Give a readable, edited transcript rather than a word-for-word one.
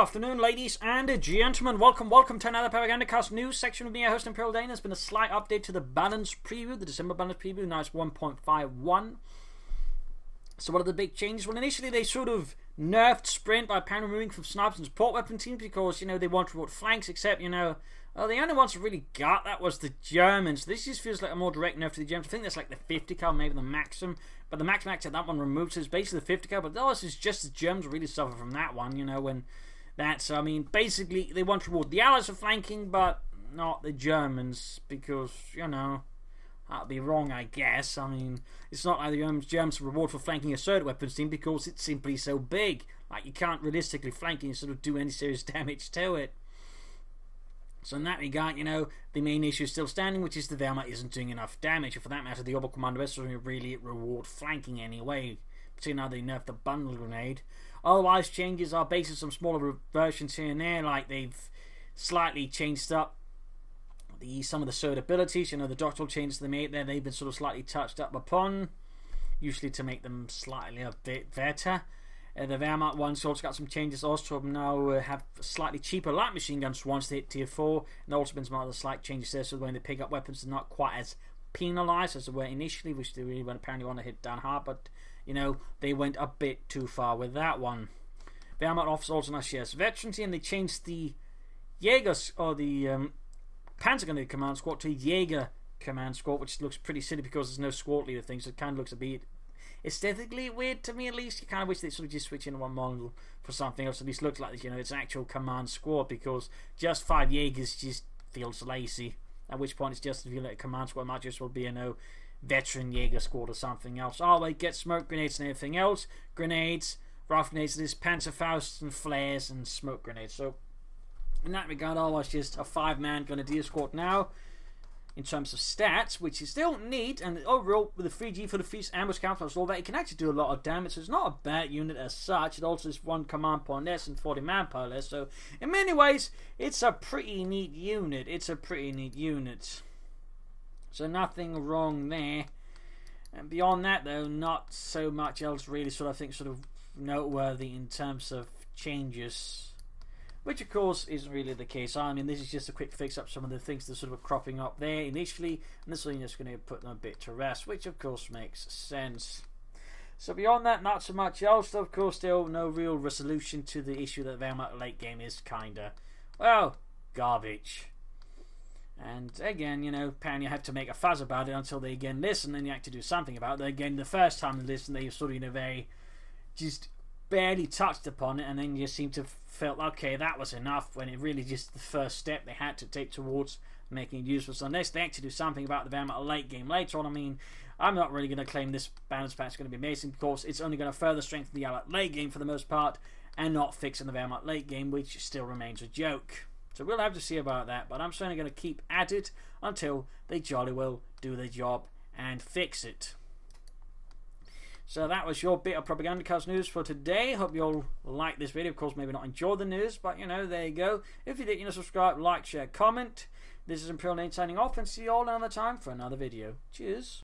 afternoon, ladies and gentlemen. Welcome to another Propagandacast news section with me, your host Imperial Dane. There's been a slight update to the balance preview, the December balance preview. Now it's 1.51. So what are the big changes? Well, initially they sort of nerfed sprint by apparently removing from snipers and support weapon teams because, you know, they want to reward flanks, except, you know, well, the only ones that really got that was the Germans. This just feels like a more direct nerf to the Germans. I think that's like the 50 cal, maybe the maximum. But the max had that one removed, so it's basically the 50 cal. But this is just the Germans really suffer from that one, you know, when that's, I mean, basically they want to reward the Allies for flanking, but not the Germans, because, you know, that'd be wrong, I guess. I mean, it's not like the Germans reward for flanking a asserted weapons team because it's simply so big. Like, you can't realistically flank and sort of do any serious damage to it. So in that regard, you know, the main issue is still standing, which is the Wehrmacht isn't doing enough damage. Or for that matter, the Oberkommando West doesn't really reward flanking anyway. Particularly now they nerfed the bundle grenade. Otherwise, changes are based on some smaller versions here and there. Like, they've slightly changed up some of the sword abilities. You know, the doctoral changes they made there, they've been sort of slightly touched up upon. Usually to make them slightly a bit better. The Wehrmacht ones also got some changes. Also now have slightly cheaper light machine guns once they hit tier 4. And also been some other slight changes there, so when they pick up weapons they're not quite as penalised as they were initially, which they really apparently want to hit down hard, but you know, they went a bit too far with that one. Wehrmacht offers also now shares veterancy, and they changed the Jägers, or the Panzergrenadier command squad to Jäger command squad, which looks pretty silly because there's no squad leader thing, so it kind of looks a bit aesthetically weird to me, at least. You kind of wish they sort of just switch in one model for something else. At least looks like, you know, it's an actual command squad, because just 5 Jaegers just feels lazy. At which point it's just, if you let a command squad, it might just well be, you know, veteran Jaeger squad or something else. Oh, they get smoke grenades and everything else. Grenades, rifle grenades, there's Panzerfausts and flares and smoke grenades. So in that regard, otherwise just a 5-man grenadier squad now. In terms of stats, which is still neat, and overall with the 3G for the feast, ambush camouflage, all that, it can actually do a lot of damage. So it's not a bad unit as such. It also is 1 command point less and 40 manpower less. So in many ways, it's a pretty neat unit. So nothing wrong there. And beyond that, though, not so much else really sort of noteworthy in terms of changes. Which, of course, isn't really the case. I mean, this is just a quick fix up some of the things that sort of were cropping up there initially, and this is just going to put them a bit to rest, which, of course, makes sense. So beyond that, not so much else. Of course, still no real resolution to the issue that Wehrmacht late game is kinda, well, garbage. And again, you know, apparently you have to make a fuss about it until they again listen, and you have to do something about it. Again, the first time they listen, they sort of, you know, very just barely touched upon it, and then you seem to felt okay, that was enough, when it really just the first step they had to take towards making it useful. So unless they actually do something about the Wehrmacht late game later on, I mean, I'm not really going to claim this balance patch is going to be amazing, because it's only going to further strengthen the Allied late game for the most part, and not fixing the Wehrmacht late game, which still remains a joke. So we'll have to see about that, but I'm certainly going to keep at it until they jolly well do their job and fix it. So that was your bit of Propagandacast news for today. Hope you all like this video. Of course, maybe not enjoy the news, but, you know, there you go. If you did, you know, subscribe, like, share, comment. This is Imperial Dane signing off, and see you all another time for another video. Cheers.